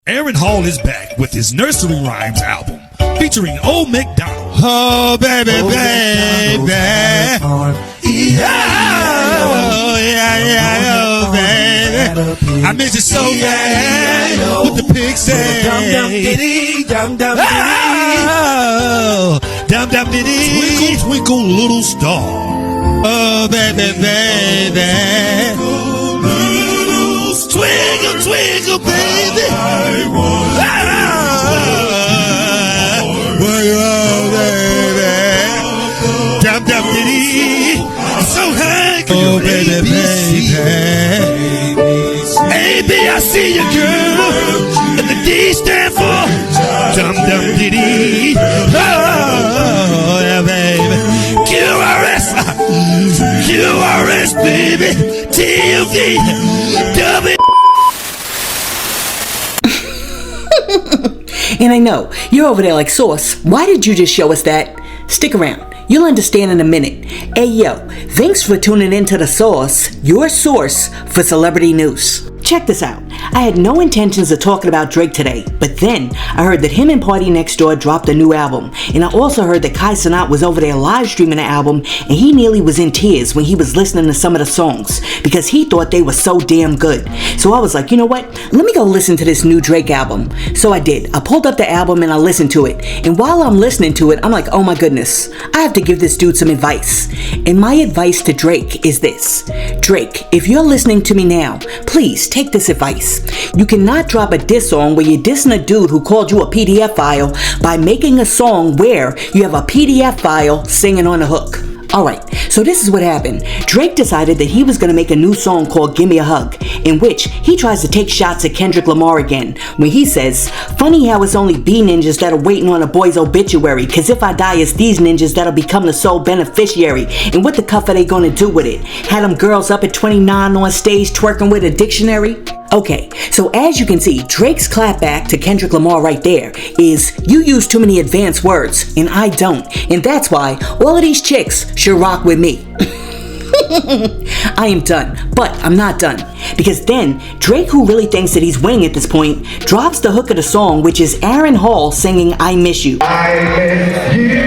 Aaron Hall is back with his Nursery Rhymes album featuring Old MacDonald. Oh, baby, baby. Oh, yeah, oh, baby. I miss you so bad with the pixie. Dum-dum diddy, dum-dum diddy. Oh, dum-dum diddy. Twinkle, twinkle, little star. Oh, baby, baby. Twinkle, twinkle, baby. Where you are, baby? Dum dum diddy, so high. Oh, baby, baby. A B, I see you, girl. And the D stand for dum dum diddy. Oh, yeah, baby. QRS, baby. TLV, W. And I know, you're over there like, Sauce, why did you just show us that? Stick around. You'll understand in a minute. Hey yo, thanks for tuning in to The Sauce, your source for celebrity news. Check this out. I had no intentions of talking about Drake today, but then I heard that him and Party Next Door dropped a new album, and I also heard that Cenat was over there live streaming the album, and he nearly was in tears when he was listening to some of the songs, because he thought they were so damn good. So I was like, you know what? Let me go listen to this new Drake album. So I did. I pulled up the album and I listened to it, and while I'm listening to it, I'm like, oh my goodness, I have to give this dude some advice. And my advice to Drake is this. Drake, if you're listening to me now, please take this advice. You cannot drop a diss song where you're dissing a dude who called you a PDF file by making a song where you have a PDF file singing on a hook. Alright, so this is what happened. Drake decided that he was going to make a new song called Gimme a Hug, in which he tries to take shots at Kendrick Lamar again, when he says, funny how it's only B ninjas that are waiting on a boy's obituary, cause if I die it's these ninjas that'll become the sole beneficiary, and what the cuff are they gonna do with it? Had them girls up at 29 on stage twerking with a dictionary? Okay, so as you can see, Drake's clapback to Kendrick Lamar right there is, you use too many advanced words, and I don't, and that's why all of these chicks should rock with me. I am done, but I'm not done, because then Drake, who really thinks that he's winning at this point, drops the hook of the song, which is Aaron Hall singing I Miss You. I miss you.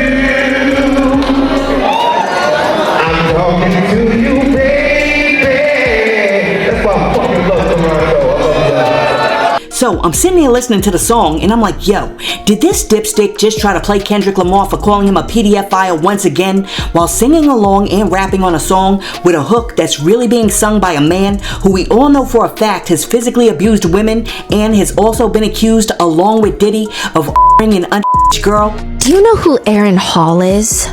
I'm talking to you, baby. That's why I fucking love Lamar. So I'm sitting there listening to the song and I'm like, yo, did this dipstick just try to play Kendrick Lamar for calling him a PDF file once again while singing along and rapping on a song with a hook that's really being sung by a man who we all know for a fact has physically abused women and has also been accused, along with Diddy, of an underage girl? Do you know who Aaron Hall is?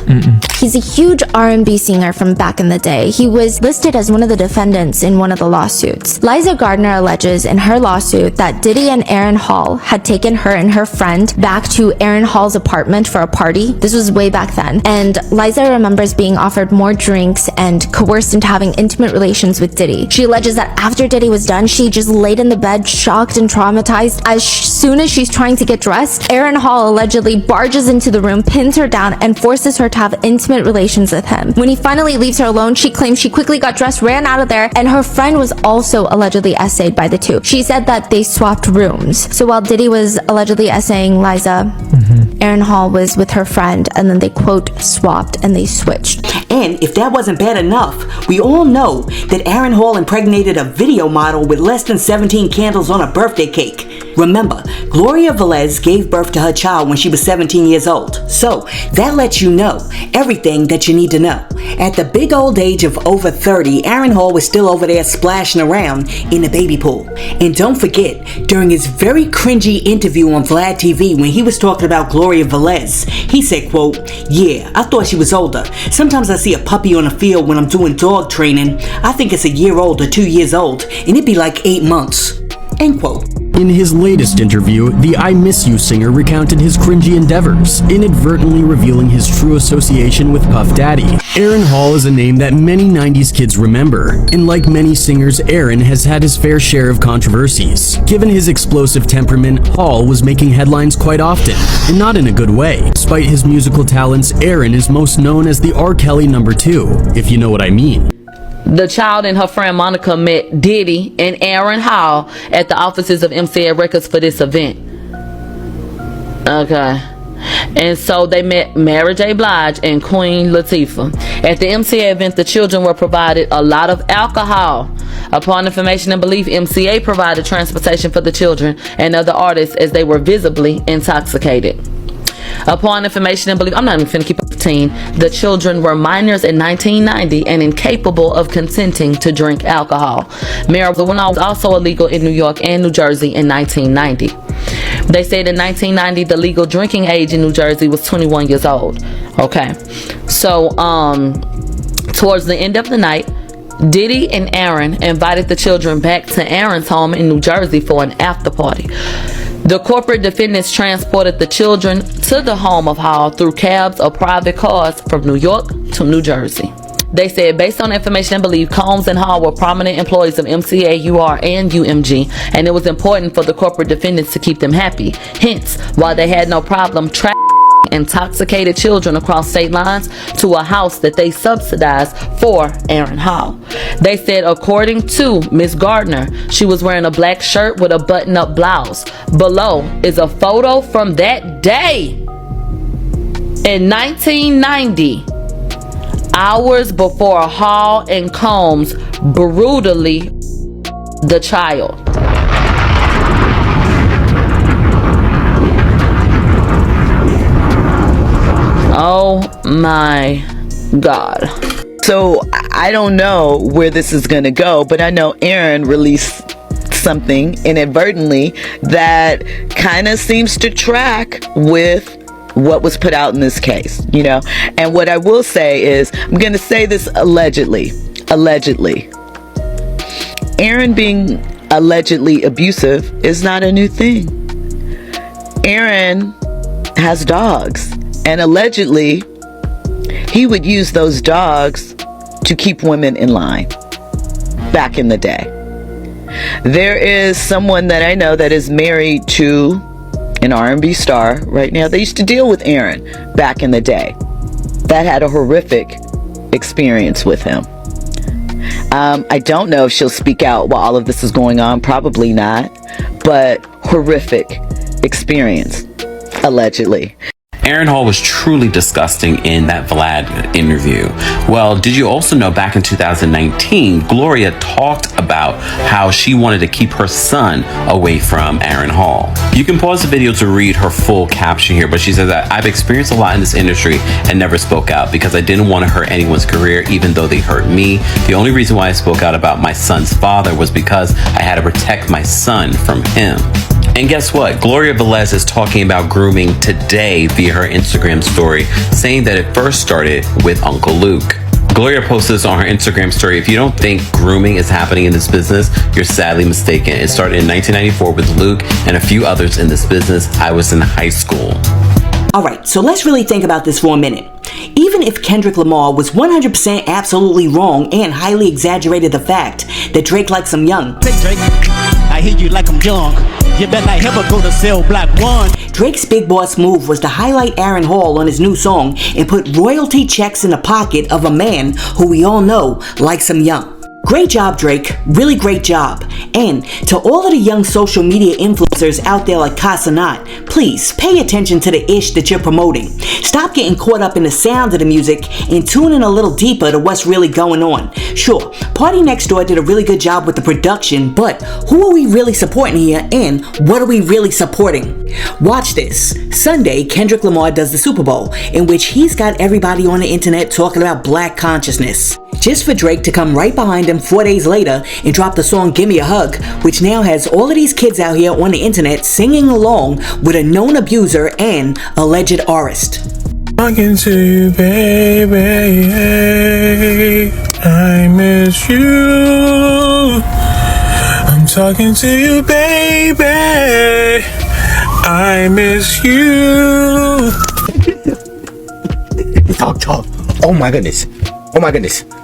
He's a huge R&B singer from back in the day. He was listed as one of the defendants in one of the lawsuits. Liza Gardner alleges in her lawsuit that Diddy and Aaron Hall had taken her and her friend back to Aaron Hall's apartment for a party. This was way back then. And Liza remembers being offered more drinks and coerced into having intimate relations with Diddy. She alleges that after Diddy was done, she just laid in the bed, shocked and traumatized. As soon as she's trying to get dressed, Aaron Hall allegedly barges into the room, pins her down, and forces her to have intimate relations with him. When he finally leaves her alone, she claims she quickly got dressed, ran out of there, and her friend was also allegedly essayed by the two. She said that they swapped rooms. So while Diddy was allegedly essaying Liza, Aaron Hall was with her friend, and then they quote swapped and they switched. And if that wasn't bad enough, we all know that Aaron Hall impregnated a video model with less than 17 candles on a birthday cake. Remember, Gloria Velez gave birth to her child when she was 17 years old. So that lets you know everything that you need to know. At the big old age of over 30, Aaron Hall was still over there splashing around in the baby pool. And don't forget, during his very cringy interview on Vlad TV when he was talking about Gloria Velez, he said, quote, yeah, I thought she was older. Sometimes I see a puppy on the field when I'm doing dog training. I think it's a year old or 2 years old, and it'd be like 8 months. End quote. In his latest interview, the I Miss You singer recounted his cringy endeavors, inadvertently revealing his true association with Puff Daddy. Aaron Hall is a name that many 90s kids remember, and like many singers, Aaron has had his fair share of controversies. Given his explosive temperament, Hall was making headlines quite often, and not in a good way. Despite his musical talents, Aaron is most known as the R. Kelly #2, if you know what I mean. The child and her friend Monica met Diddy and Aaron Hall at the offices of MCA Records for this event. Okay. And so they met Mary J. Blige and Queen Latifah. At the MCA event, the children were provided a lot of alcohol. Upon information and belief, MCA provided transportation for the children and other artists as they were visibly intoxicated. Upon information and belief, I'm not even finna keep up 15. The children were minors in 1990 and incapable of consenting to drink alcohol. Marijuana was also illegal in New York and New Jersey in 1990. They said in 1990 the legal drinking age in New Jersey was 21 years old. Okay, so towards the end of the night, Diddy and Aaron invited the children back to Aaron's home in New Jersey for an after party. The corporate defendants transported the children to the home of Hall through cabs or private cars from New York to New Jersey. They said, based on information and belief, Combs and Hall were prominent employees of MCA, UR, and UMG, and it was important for the corporate defendants to keep them happy. Hence, while they had no problem tracking intoxicated children across state lines to a house that they subsidized for Aaron Hall. They said, according to Miss Gardner, she was wearing a black shirt with a button-up blouse. Below is a photo from that day in 1990, hours before Hall and Combs brutally the child. Oh my God. So I don't know where this is going to go, but I know Aaron released something inadvertently that kind of seems to track with what was put out in this case, you know. And what I will say is, I'm going to say this allegedly. Aaron being allegedly abusive is not a new thing. Aaron has dogs. And allegedly, he would use those dogs to keep women in line back in the day. There is someone that I know that is married to an R&B star right now. They used to deal with Aaron back in the day. That had a horrific experience with him. I don't know if she'll speak out while all of this is going on. Probably not. But horrific experience, allegedly. Aaron Hall was truly disgusting in that Vlad interview. Well, did you also know back in 2019, Gloria talked about how she wanted to keep her son away from Aaron Hall. You can pause the video to read her full caption here, but she says that I've experienced a lot in this industry and never spoke out because I didn't want to hurt anyone's career, even though they hurt me. The only reason why I spoke out about my son's father was because I had to protect my son from him. And guess what? Gloria Velez is talking about grooming today via her Instagram story, saying that it first started with Uncle Luke. Gloria posted this on her Instagram story. If you don't think grooming is happening in this business, you're sadly mistaken. It started in 1994 with Luke and a few others in this business. I was in high school. Alright, so let's really think about this for a minute. Even if Kendrick Lamar was 100% absolutely wrong and highly exaggerated the fact that Drake likes him young. Say Drake, I hear you like I'm young. You better not ever go to Cell Block 1. Drake's big boss move was to highlight Aaron Hall on his new song and put royalty checks in the pocket of a man who we all know likes him young. Great job, Drake. Really great job. And to all of the young social media influencers out there like Cenat, please pay attention to the ish that you're promoting. Stop getting caught up in the sound of the music and tune in a little deeper to what's really going on. Sure, Party Next Door did a really good job with the production, but who are we really supporting here and what are we really supporting? Watch this. Sunday, Kendrick Lamar does the Super Bowl, in which he's got everybody on the internet talking about black consciousness. Just for Drake to come right behind him 4 days later and drop the song Gimme a Hug, which now has all of these kids out here on the internet singing along with a known abuser and alleged artist. Talking to you, baby, I miss you. I'm talking to you, baby, I miss you. Talk. Oh my goodness.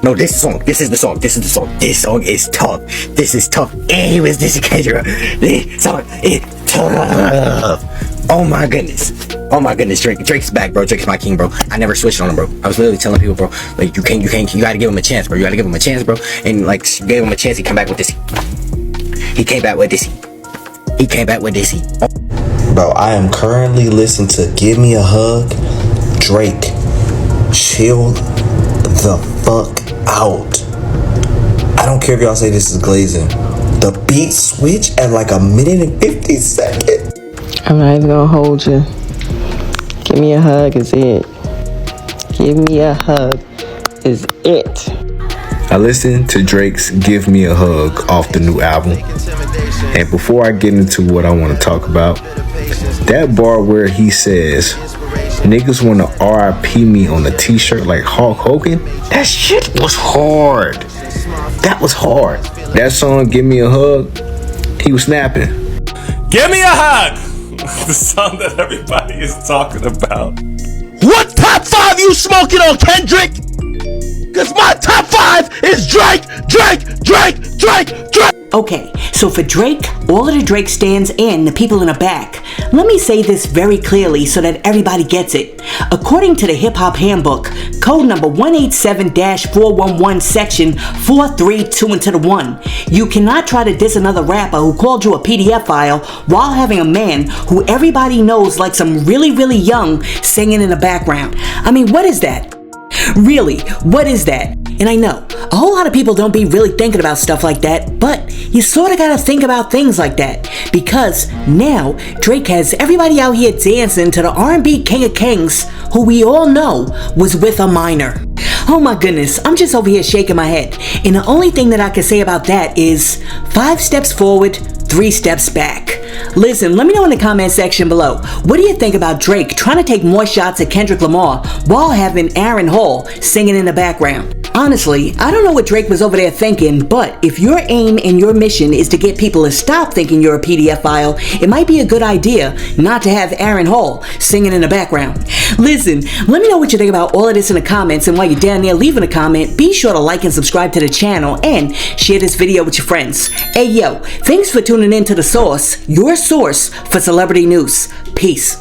No, this is the song. This song is tough. This is tough. And he was this Kendrick. This song is tough. Oh my goodness. Oh my goodness, Drake's back, bro. Drake's my king, bro. I never switched on him, bro. I was literally telling people, bro, like you gotta give him a chance, bro. You gotta give him a chance, bro. And like gave him a chance, he came back with this. He came back with this. He came back with this. Bro, I am currently listening to Give Me a Hug. Drake, chill the fuck out. I don't care if y'all say this is glazing. The beat switch at like 1:50 seconds. I'm not even gonna hold you. Give Me a Hug is it. Give Me a Hug is it. I listened to Drake's Give Me a Hug off the new album. And before I get into what I want to talk about, that bar where he says, niggas want to RIP me on a t-shirt like Hulk Hogan, that shit was hard. That was hard. That song, Give Me a Hug, he was snapping. Give me a hug! The song that everybody is talking about. What top 5 you smoking on, Kendrick? Cause my top 5 is Drake. Okay, so for Drake, all of the Drake stans and the people in the back, let me say this very clearly so that everybody gets it. According to the Hip Hop Handbook, code number 187-411 section 432-1, you cannot try to diss another rapper who called you a PDF file while having a man who everybody knows like some really young singing in the background. I mean, what is that? Really, what is that? And I know, a whole lot of people don't be really thinking about stuff like that, but you sorta gotta think about things like that, because now Drake has everybody out here dancing to the R&B King of Kings, who we all know was with a minor. Oh my goodness, I'm just over here shaking my head, and the only thing that I can say about that is 5 steps forward, 3 steps back. Listen, let me know in the comment section below. What do you think about Drake trying to take more shots at Kendrick Lamar while having Aaron Hall singing in the background? Honestly, I don't know what Drake was over there thinking, but if your aim and your mission is to get people to stop thinking you're a PDF file, it might be a good idea not to have Aaron Hall singing in the background. Listen, let me know what you think about all of this in the comments, and while you're down there leaving a comment, be sure to like and subscribe to the channel and share this video with your friends. Hey yo, thanks for tuning in to The Source, your source for celebrity news. Peace.